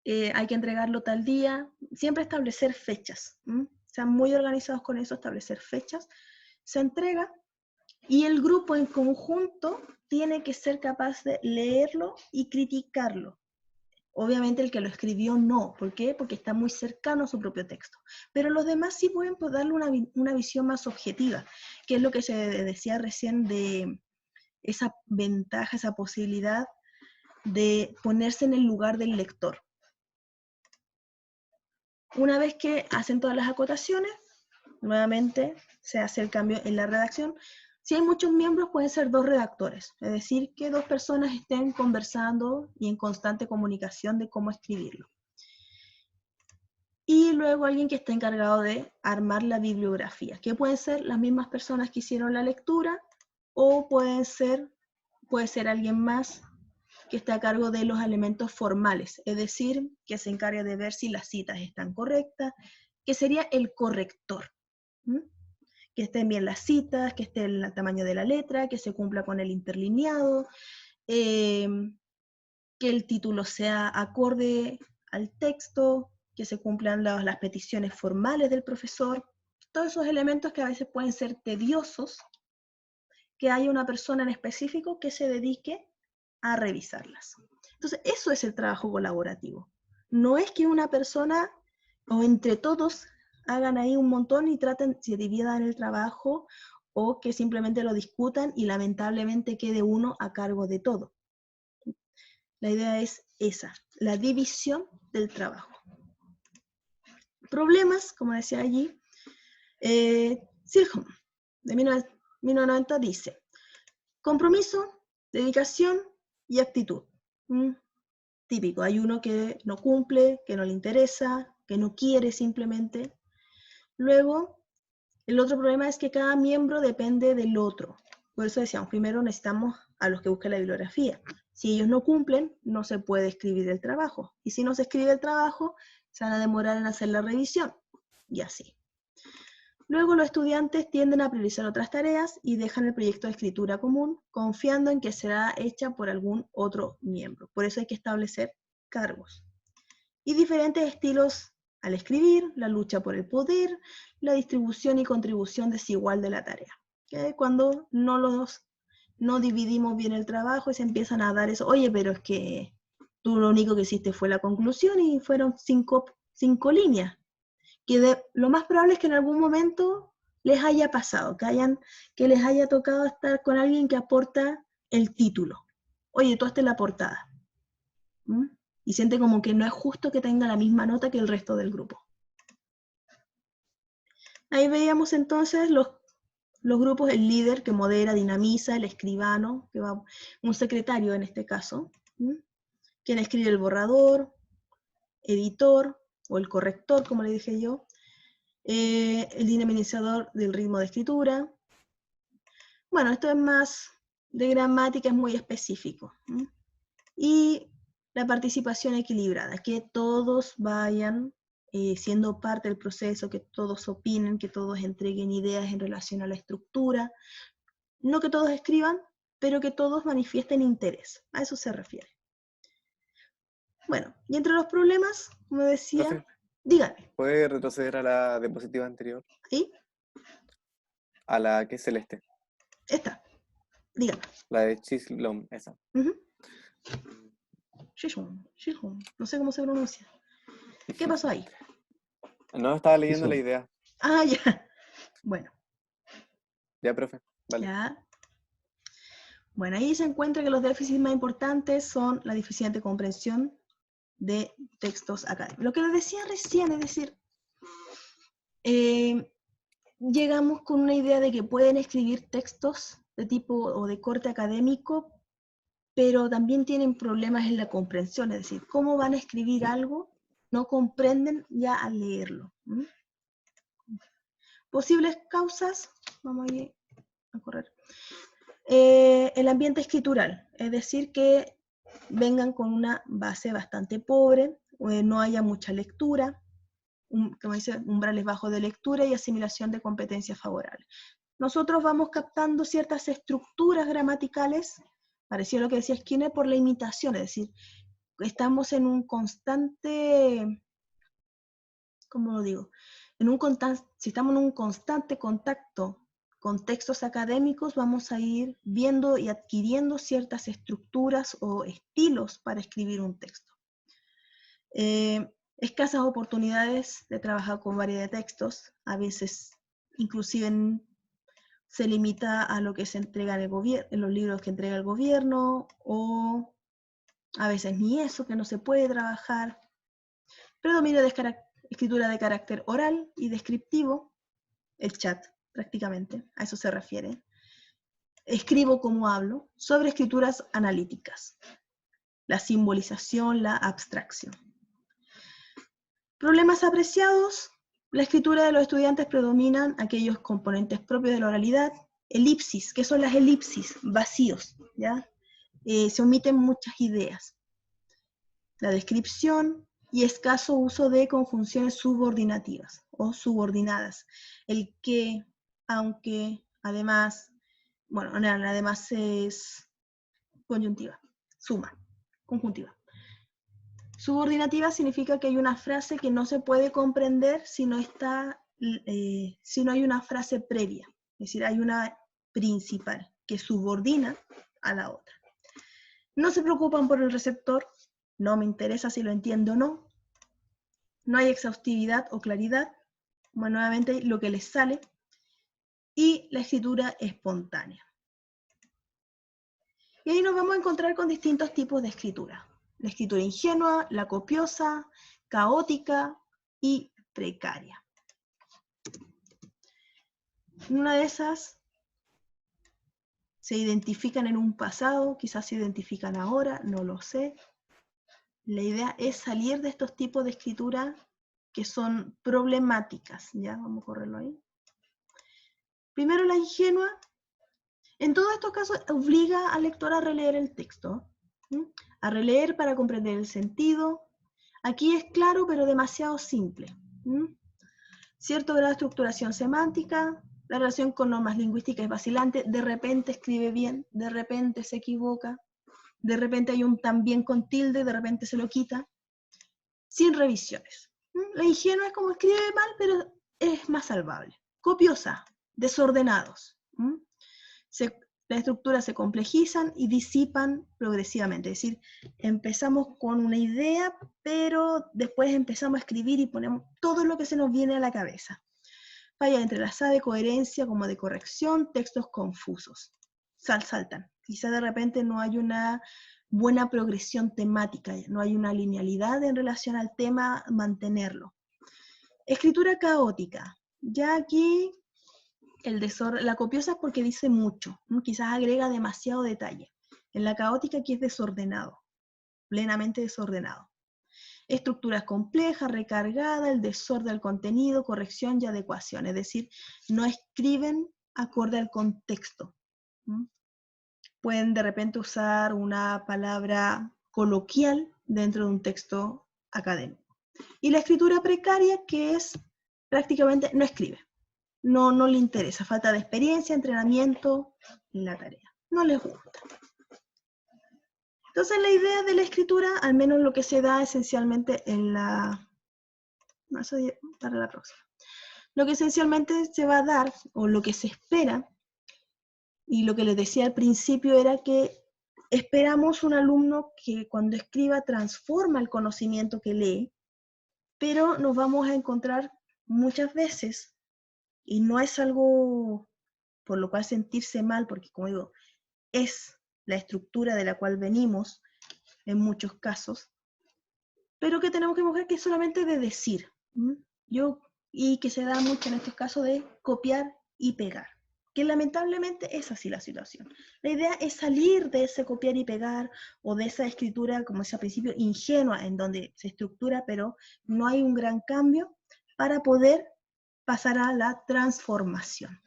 Speaker 1: Hay que entregarlo tal día. Siempre establecer fechas. Sean muy organizados con eso, establecer fechas. Se entrega y el grupo en conjunto tiene que ser capaz de leerlo y criticarlo. Obviamente el que lo escribió no. ¿Por qué? Porque está muy cercano a su propio texto. Pero los demás sí pueden darle una visión más objetiva, que es lo que se decía recién de esa ventaja, esa posibilidad de ponerse en el lugar del lector. Una vez que hacen todas las acotaciones, nuevamente se hace el cambio en la redacción. Si hay muchos miembros, pueden ser 2 redactores, es decir, que 2 personas estén conversando y en constante comunicación de cómo escribirlo. Y luego alguien que esté encargado de armar la bibliografía, que pueden ser las mismas personas que hicieron la lectura, o puede ser alguien más que esté a cargo de los elementos formales, es decir, que se encargue de ver si las citas están correctas, que sería el corrector. Que estén bien las citas, que esté el tamaño de la letra, que se cumpla con el interlineado, que el título sea acorde al texto, que se cumplan las peticiones formales del profesor, todos esos elementos que a veces pueden ser tediosos, que haya una persona en específico que se dedique a revisarlas. Entonces, eso es el trabajo colaborativo. No es que una persona o entre todos hagan ahí un montón y se dividan el trabajo, o que simplemente lo discutan y lamentablemente quede uno a cargo de todo. La idea es esa, la división del trabajo. Problemas, como decía allí, Silham, de 1990, dice: compromiso, dedicación y actitud. Típico, hay uno que no cumple, que no le interesa, que no quiere simplemente. Luego, el otro problema es que cada miembro depende del otro. Por eso decíamos, primero necesitamos a los que busquen la bibliografía. Si ellos no cumplen, no se puede escribir el trabajo. Y si no se escribe el trabajo, se van a demorar en hacer la revisión. Y así. Luego los estudiantes tienden a priorizar otras tareas y dejan el proyecto de escritura común, confiando en que será hecha por algún otro miembro. Por eso hay que establecer cargos. Y diferentes estilos al escribir, la lucha por el poder, la distribución y contribución desigual de la tarea. ¿Okay? Cuando no dividimos bien el trabajo y se empiezan a dar eso, oye, pero es que tú lo único que hiciste fue la conclusión y fueron cinco líneas. Que lo más probable es que en algún momento les haya pasado, que les haya tocado estar con alguien que aporta el título. Oye, tú hazte la portada. Y siente como que no es justo que tenga la misma nota que el resto del grupo. Ahí veíamos entonces los grupos: el líder, que modera, dinamiza; el escribano, que va, un secretario en este caso, quien escribe el borrador; editor, o el corrector, como le dije yo; el dinamizador del ritmo de escritura. Bueno, esto es más de gramática, es muy específico. Y la participación equilibrada, que todos vayan siendo parte del proceso, que todos opinen, que todos entreguen ideas en relación a la estructura. No que todos escriban, pero que todos manifiesten interés. A eso se refiere. Bueno, y entre los problemas, como decía,
Speaker 6: Profe,
Speaker 1: dígame,
Speaker 6: ¿puede retroceder a la diapositiva anterior?
Speaker 1: ¿ahí?
Speaker 6: A la que es celeste.
Speaker 1: Esta, dígame.
Speaker 6: La de Chislom, esa.
Speaker 1: Shishun, no sé cómo se pronuncia. ¿Qué pasó ahí?
Speaker 6: No, estaba leyendo
Speaker 9: Eso.
Speaker 6: la idea.
Speaker 1: Ah, ya. Bueno,
Speaker 6: Ya, profe. Vale.
Speaker 1: ya. Bueno, ahí se encuentra que los déficits más importantes son la deficiente comprensión de textos académicos. Lo que les decía recién, es decir, llegamos con una idea de que pueden escribir textos de tipo o de corte académico, pero también tienen problemas en la comprensión, es decir, cómo van a escribir algo, no comprenden ya al leerlo. Posibles causas, vamos a correr. El ambiente escritural, es decir, que vengan con una base bastante pobre, no haya mucha lectura, como dice, umbrales bajos de lectura y asimilación de competencias favorables. Nosotros vamos captando ciertas estructuras gramaticales, parecido a lo que decía Skinner, por la imitación, es decir, estamos en un constante, ¿cómo lo digo? Si estamos en un constante contacto con textos académicos, vamos a ir viendo y adquiriendo ciertas estructuras o estilos para escribir un texto. Escasas oportunidades de trabajar con variedad de textos, a veces inclusive se limita a lo que se entrega en los libros que entrega el gobierno, o a veces ni eso, que no se puede trabajar. Predominio de escritura de carácter oral y descriptivo, el chat prácticamente, a eso se refiere. Escribo como hablo, sobre escrituras analíticas, la simbolización, la abstracción. Problemas apreciados, la escritura de los estudiantes predominan aquellos componentes propios de la oralidad, elipsis, ¿qué son las elipsis? Vacíos, ¿ya? Se omiten muchas ideas. La descripción y escaso uso de conjunciones subordinativas o subordinadas. El que, aunque, además, bueno, además es conjuntiva, suma, conjuntiva. Subordinativa significa que hay una frase que no se puede comprender si no hay una frase previa. Es decir, hay una principal que subordina a la otra. No se preocupan por el receptor, no me interesa si lo entiendo o no. No hay exhaustividad o claridad, como nuevamente lo que les sale. Y la escritura espontánea. Y ahí nos vamos a encontrar con distintos tipos de escritura. La escritura ingenua, la copiosa, caótica y precaria. Una de esas se identifican en un pasado, quizás se identifican ahora, no lo sé. La idea es salir de estos tipos de escritura que son problemáticas. Ya, vamos a correrlo ahí. Primero la ingenua. En todos estos casos obliga al lector a releer el texto. A releer para comprender el sentido. Aquí es claro, pero demasiado simple. Cierto grado de estructuración semántica, la relación con normas lingüísticas es vacilante, de repente escribe bien, de repente se equivoca, de repente hay un también con tilde, de repente se lo quita, sin revisiones. La ingenua es como escribe mal, pero es más salvable. Copiosa, desordenados. Las estructuras se complejizan y disipan progresivamente, es decir, empezamos con una idea, pero después empezamos a escribir y ponemos todo lo que se nos viene a la cabeza. Falla entrelazada de coherencia como de corrección, textos confusos. Saltan. Quizá de repente no hay una buena progresión temática, no hay una linealidad en relación al tema, mantenerlo. Escritura caótica. Ya aquí la copiosa es porque dice mucho, quizás agrega demasiado detalle. En la caótica aquí es desordenado, plenamente desordenado. Estructuras complejas, recargadas, el desorden del contenido, corrección y adecuación. Es decir, no escriben acorde al contexto. Pueden de repente usar una palabra coloquial dentro de un texto académico. Y la escritura precaria, que es prácticamente no escribe. No le interesa, falta de experiencia, entrenamiento en la tarea. No les gusta. Entonces la idea de la escritura, al menos lo que se da esencialmente en la... Eso para la próxima. Lo que esencialmente se va a dar, o lo que se espera, y lo que les decía al principio era que esperamos un alumno que cuando escriba transforma el conocimiento que lee, pero nos vamos a encontrar muchas veces, y no es algo por lo cual sentirse mal, porque como digo, es la estructura de la cual venimos en muchos casos, pero que tenemos que buscar que es solamente de decir, y que se da mucho en estos casos de copiar y pegar, que lamentablemente es así la situación. La idea es salir de ese copiar y pegar, o de esa escritura, como decía al principio, ingenua, en donde se estructura, pero no hay un gran cambio, para poder pasar a la transformación.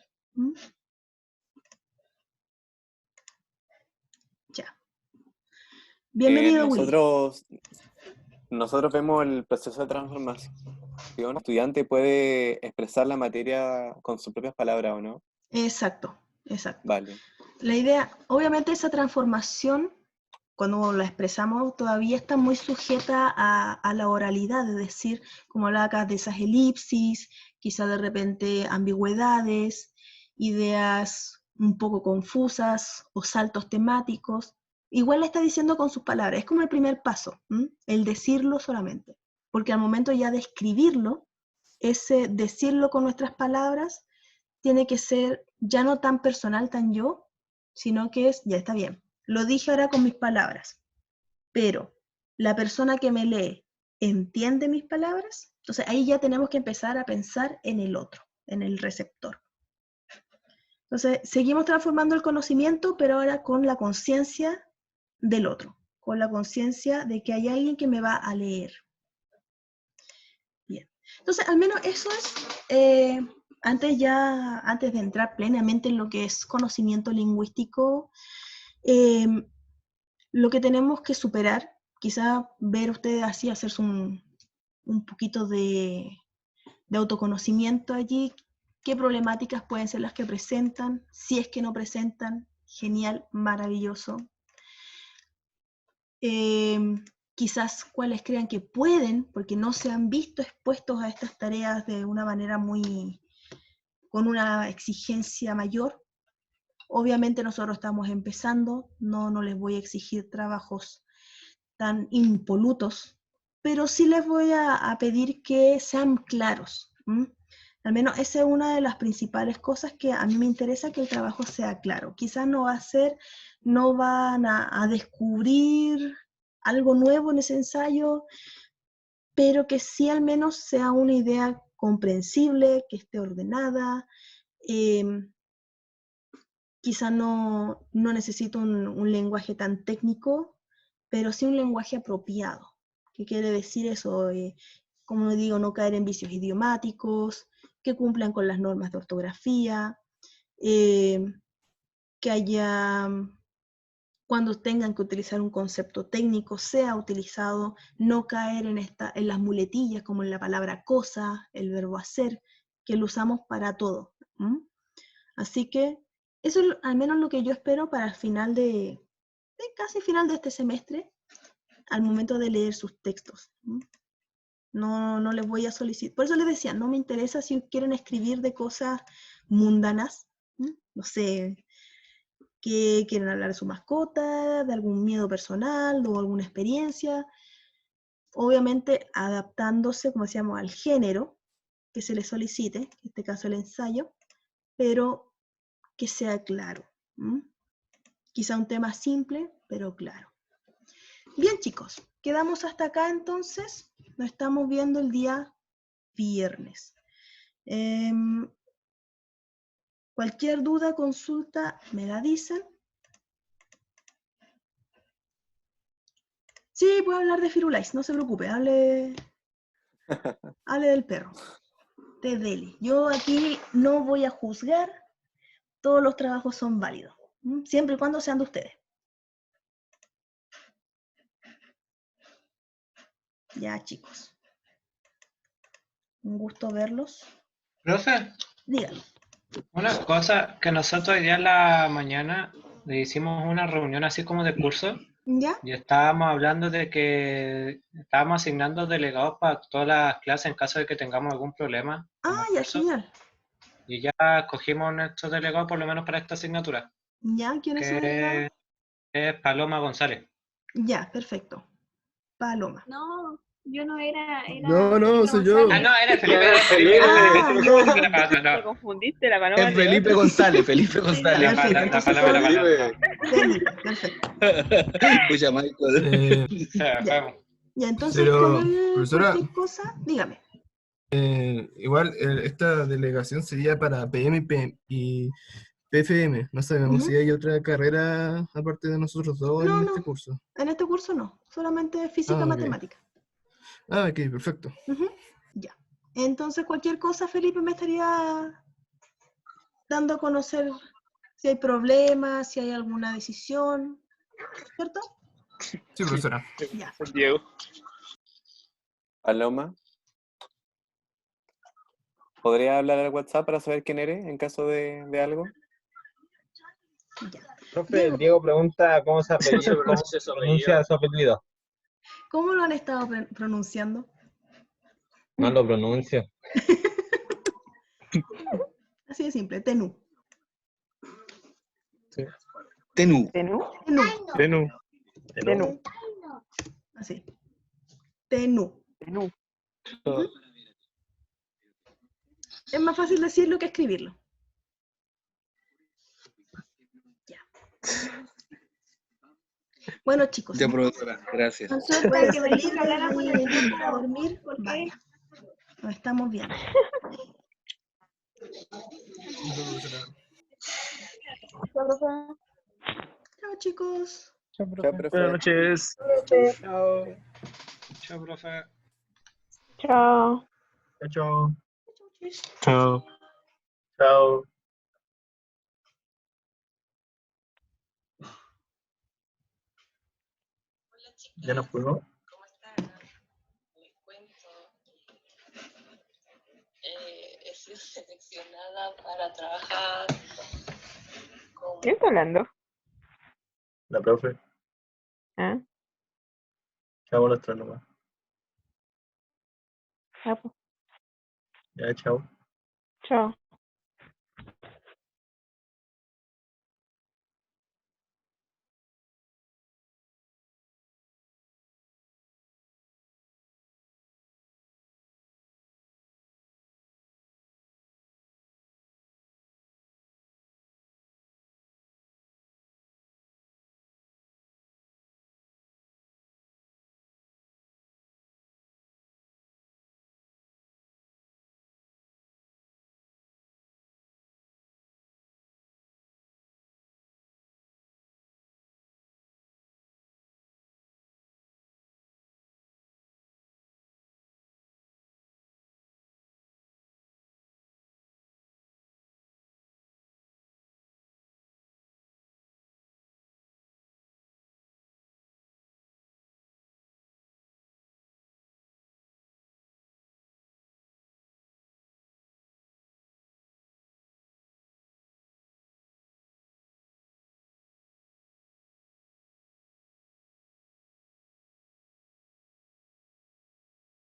Speaker 1: Ya. Bienvenido, Willy.
Speaker 6: Nosotros vemos el proceso de transformación. Un estudiante puede expresar la materia con sus propias palabras, ¿o no?
Speaker 1: Exacto, exacto.
Speaker 6: Vale.
Speaker 1: La idea, obviamente esa transformación, cuando la expresamos, todavía está muy sujeta a la oralidad, es decir, como hablaba acá de esas elipsis, quizá de repente ambigüedades, ideas un poco confusas o saltos temáticos. Igual la está diciendo con sus palabras, es como el primer paso, el decirlo solamente, porque al momento ya de escribirlo, ese decirlo con nuestras palabras tiene que ser ya no tan personal, tan yo, sino que es, ya está bien, lo dije ahora con mis palabras, pero la persona que me lee entiende mis palabras, entonces ahí ya tenemos que empezar a pensar en el otro, en el receptor. Entonces, seguimos transformando el conocimiento, pero ahora con la conciencia del otro, con la conciencia de que hay alguien que me va a leer. Bien, entonces al menos eso es... Antes de entrar plenamente en lo que es conocimiento lingüístico, lo que tenemos que superar, quizá ver ustedes así, hacerse un poquito de autoconocimiento allí, qué problemáticas pueden ser las que presentan, si es que no presentan, genial, maravilloso. Quizás cuáles crean que pueden, porque no se han visto expuestos a estas tareas de una manera con una exigencia mayor. Obviamente nosotros estamos empezando, no les voy a exigir trabajos tan impolutos, pero sí les voy a pedir que sean claros. Al menos esa es una de las principales cosas que a mí me interesa, que el trabajo sea claro. Quizás no van a descubrir algo nuevo en ese ensayo, pero que sí al menos sea una idea comprensible, que esté ordenada. Quizá no necesito un lenguaje tan técnico, pero sí un lenguaje apropiado. ¿Qué quiere decir eso? Como digo, no caer en vicios idiomáticos, que cumplan con las normas de ortografía, que haya, cuando tengan que utilizar un concepto técnico, sea utilizado, no caer en las muletillas, como en la palabra cosa, el verbo hacer, que lo usamos para todo. Así que eso es al menos lo que yo espero para el final casi final de este semestre, al momento de leer sus textos. No les voy a solicitar, por eso les decía, no me interesa si quieren escribir de cosas mundanas, no sé, que quieren hablar de su mascota, de algún miedo personal o alguna experiencia, obviamente adaptándose, como decíamos, al género que se les solicite, en este caso el ensayo, pero que sea claro. Quizá un tema simple, pero claro. Bien, chicos, quedamos hasta acá entonces. Nos estamos viendo el día viernes. Cualquier duda, consulta, me la dicen. Sí, puede hablar de Firulais, no se preocupe, hable del perro. Te dele. Yo aquí no voy a juzgar, todos los trabajos son válidos, siempre y cuando sean de ustedes. Ya, chicos. Un gusto verlos.
Speaker 2: Profe,
Speaker 1: Díganlo.
Speaker 2: una cosa que nosotros hoy día en la mañana le hicimos una reunión así como de curso
Speaker 1: ¿Ya?
Speaker 2: y estábamos hablando de que estábamos asignando delegados para todas las clases en caso de que tengamos algún problema en
Speaker 1: Ah,
Speaker 2: el
Speaker 1: ya,
Speaker 2: curso.
Speaker 1: genial.
Speaker 2: Y ya escogimos nuestro delegado por lo menos para esta asignatura,
Speaker 1: ¿Ya? ¿Quién es su delegado?
Speaker 2: que es Paloma González.
Speaker 1: Ya, perfecto. Paloma.
Speaker 5: No, yo no era
Speaker 10: No,
Speaker 5: Felipe
Speaker 10: soy yo.
Speaker 5: González.
Speaker 2: Ah, no, era Felipe.
Speaker 4: Era
Speaker 2: Era Felipe.
Speaker 1: Ah, ya,
Speaker 2: La
Speaker 1: ya.
Speaker 2: pata,
Speaker 7: Te
Speaker 2: no.
Speaker 7: confundiste, la paloma
Speaker 10: Es Felipe González, Felipe González.
Speaker 2: La
Speaker 1: Perfecto, entonces
Speaker 2: paloma, la
Speaker 1: Felipe.
Speaker 2: paloma.
Speaker 1: Felipe, perfecto.
Speaker 9: Pucha, Michael.
Speaker 2: Ya,
Speaker 1: Ya.
Speaker 2: vamos.
Speaker 1: Ya, entonces
Speaker 10: Pero,
Speaker 1: con él,
Speaker 10: profesora,
Speaker 1: cualquier cosa, dígame.
Speaker 10: igual esta delegación sería para PM y PFM. No sabemos si
Speaker 1: Ujú.
Speaker 10: hay otra carrera aparte de nosotros dos
Speaker 1: No,
Speaker 10: en este
Speaker 1: no,
Speaker 10: curso.
Speaker 1: en este curso no, solamente física,
Speaker 10: Ah, ok.
Speaker 1: matemática.
Speaker 10: Ah, ok, perfecto.
Speaker 1: Ujú. Ya. Entonces cualquier cosa, Felipe, me estaría dando a conocer si hay problemas, si hay alguna decisión, ¿cierto?
Speaker 10: Sí, profesora.
Speaker 1: Ya.
Speaker 3: Diego.
Speaker 6: Paloma, ¿podría hablar al WhatsApp para saber quién eres en caso de algo?
Speaker 1: Ya.
Speaker 11: Profe,
Speaker 1: Diego,
Speaker 11: Diego pregunta cómo se
Speaker 4: ¿Cómo se
Speaker 11: cómo
Speaker 4: pronuncia su
Speaker 11: pronuncia
Speaker 4: apellido?
Speaker 11: su apellido.
Speaker 1: ¿cómo lo han estado pronunciando?
Speaker 11: No lo pronuncio.
Speaker 1: Así de simple, Tenú.
Speaker 9: Tenú.
Speaker 7: ¿Tenú?
Speaker 1: Tenú.
Speaker 3: Tenú.
Speaker 7: Tenú.
Speaker 1: Así. Tenú.
Speaker 7: Tenú.
Speaker 1: Ujú. Es más fácil decirlo que escribirlo. Ya. Bueno, chicos,
Speaker 9: Ya, profesora, gracias.
Speaker 1: con suerte
Speaker 5: Para
Speaker 1: de
Speaker 5: que me
Speaker 1: salir
Speaker 5: dejen hablar a
Speaker 1: y
Speaker 5: Juan
Speaker 1: irse a dormir,
Speaker 5: ¿por qué?
Speaker 1: vaya. Nos estamos viendo.
Speaker 10: Profesora.
Speaker 1: Chao, chicos.
Speaker 6: Chao,
Speaker 3: Buenas
Speaker 6: profe.
Speaker 3: noches.
Speaker 11: Chao.
Speaker 2: Chao, profe.
Speaker 7: Chao.
Speaker 10: Chao.
Speaker 3: Chao.
Speaker 4: Chao.
Speaker 10: ¿Ya nos fuimos?
Speaker 12: Les cuento, he sido seleccionada para trabajar como
Speaker 7: ¿Quién está hablando?
Speaker 10: La profe.
Speaker 7: ¿Ah?
Speaker 10: Chao, nuestra nomás.
Speaker 7: Ah, pues.
Speaker 10: Ya, chao.
Speaker 7: Chao.